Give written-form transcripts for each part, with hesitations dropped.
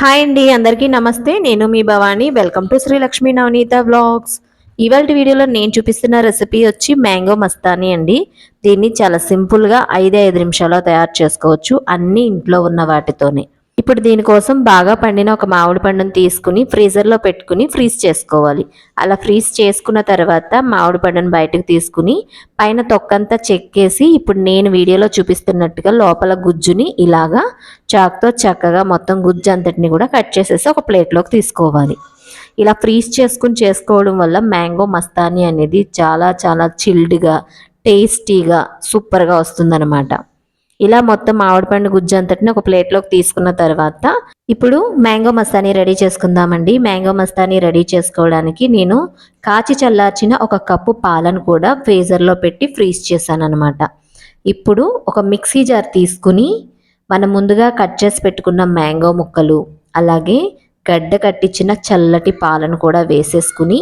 Hi అండి, అందరికీ నమస్తే. నేను మీ Bhavani. Welcome to Sri Lakshmi Navaneetha vlogs. ఇవాళ వీడియోలో నేను చూపిస్తున్న రెసిపీ వచ్చి మ్యాంగో మస్తానీ అండి. దీన్ని చాలా సింపుల్గా 5 నిమిషాల్లో తయారు చేసుకోవచ్చు, అన్ని ఇంట్లో ఉన్న వాటితోనే. ఇప్పుడు దీనికోసం బాగా పండిన ఒక మామిడి పండును తీసుకుని ఫ్రీజర్లో పెట్టుకుని ఫ్రీజ్ చేసుకోవాలి. అలా ఫ్రీజ్ చేసుకున్న తర్వాత మామిడి పండును బయటకు తీసుకుని పైన తొక్కంతా చెక్కేసి ఇప్పుడు నేను వీడియోలో చూపిస్తున్నట్టుగా లోపల గుజ్జుని ఇలాగా చాక్తో చక్కగా మొత్తం గుజ్జు అంతటిని కూడా కట్ చేసేసి ఒక ప్లేట్లోకి తీసుకోవాలి. ఇలా ఫ్రీజ్ చేసుకోవడం వల్ల మ్యాంగో మస్తానీ అనేది చాలా చాలా చిల్డ్గా టేస్టీగా సూపర్గా వస్తుందన్నమాట. ఇలా మొత్తం మామిడిపండు గుజ్జు అంతటిని ఒక ప్లేట్లోకి తీసుకున్న తర్వాత ఇప్పుడు మ్యాంగో మస్తానీ రెడీ చేసుకుందామండి. మ్యాంగో మస్తానీ రెడీ చేసుకోవడానికి నేను కాచి చల్లార్చిన 1 కప్పు పాలను కూడా ఫ్రీజర్లో పెట్టి ఫ్రీజ్ చేశాను అనమాట. ఇప్పుడు ఒక మిక్సీ జార్ తీసుకుని మనం ముందుగా కట్ చేసి పెట్టుకున్న మ్యాంగో ముక్కలు, అలాగే గడ్డ కట్టించిన చల్లటి పాలను కూడా వేసేసుకుని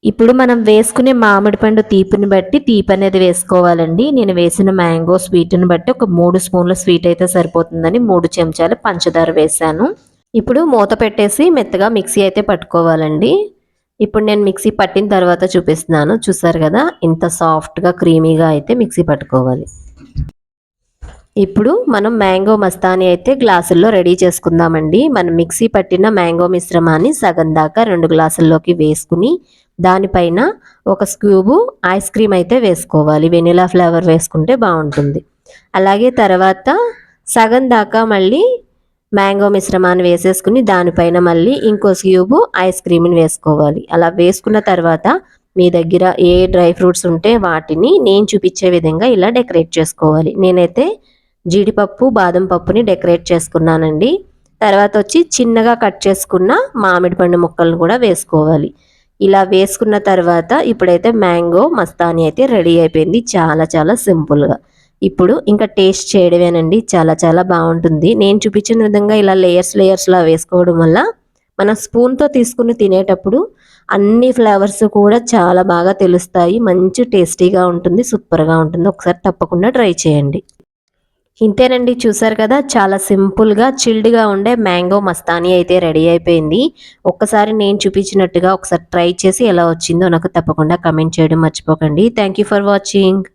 ఇప్పుడు మనం వేసుకునే మామిడి పండు తీపిని బట్టి తీపి అనేది వేసుకోవాలండి. నేను వేసిన మ్యాంగో స్వీట్ని బట్టి ఒక 3 స్పూన్ల స్వీట్ అయితే సరిపోతుందని 3 చెంచాలు పంచదార వేసాను. ఇప్పుడు మూత పెట్టేసి మెత్తగా మిక్సీ అయితే పట్టుకోవాలండి. ఇప్పుడు నేను మిక్సీ పట్టిన తర్వాత చూపిస్తున్నాను. చూసారు కదా, ఇంత సాఫ్ట్గా క్రీమీగా అయితే మిక్సీ పట్టుకోవాలి. ఇప్పుడు మనం మ్యాంగో మస్తానీ అయితే గ్లాసుల్లో రెడీ చేసుకుందామండి. మనం మిక్సీ పట్టిన మ్యాంగో మిశ్రమాన్ని సగం దాకా 2 గ్లాసుల్లోకి వేసుకుని దానిపైన 1 స్క్యూబు ఐస్ క్రీమ్ అయితే వేసుకోవాలి. వెనిలా ఫ్లేవర్ వేసుకుంటే బాగుంటుంది. అలాగే తర్వాత సగం దాకా మళ్ళీ మ్యాంగో మిశ్రమాన్ని వేసేసుకుని దానిపైన మళ్ళీ ఇంకో స్క్యూబు ఐస్ క్రీమ్ని వేసుకోవాలి. అలా వేసుకున్న తర్వాత మీ దగ్గర ఏ డ్రై ఫ్రూట్స్ ఉంటే వాటిని నేను చూపించే విధంగా ఇలా డెకరేట్ చేసుకోవాలి. నేనైతే జీడిపప్పు, బాదం పప్పుని డెకరేట్ చేసుకున్నానండి. తర్వాత వచ్చి చిన్నగా కట్ చేసుకున్న మామిడి పండు ముక్కలను కూడా వేసుకోవాలి. ఇలా వేసుకున్న తర్వాత ఇప్పుడైతే మ్యాంగో మస్తానీ అయితే రెడీ అయిపోయింది, చాలా చాలా సింపుల్గా. ఇప్పుడు ఇంకా టేస్ట్ చేయడమేనండి, చాలా చాలా బాగుంటుంది. నేను చూపించిన విధంగా ఇలా లేయర్స్లా వేసుకోవడం వల్ల మన స్పూన్తో తీసుకుని తినేటప్పుడు అన్ని ఫ్లేవర్స్ కూడా చాలా బాగా తెలుస్తాయి. మంచి టేస్టీగా ఉంటుంది, సూపర్గా ఉంటుంది. ఒకసారి తప్పకుండా ట్రై చేయండి. ఇంతేనండి, చూసారు కదా, చాలా సింపుల్గా చిల్డ్గా ఉండే మ్యాంగో మస్తానీ అయితే రెడీ అయిపోయింది. ఒక్కసారి నేను చూపించినట్టుగా ఒకసారి ట్రై చేసి ఎలా వచ్చిందో నాకు తప్పకుండా కమెంట్ చేయడం మర్చిపోకండి. Thank you for watching.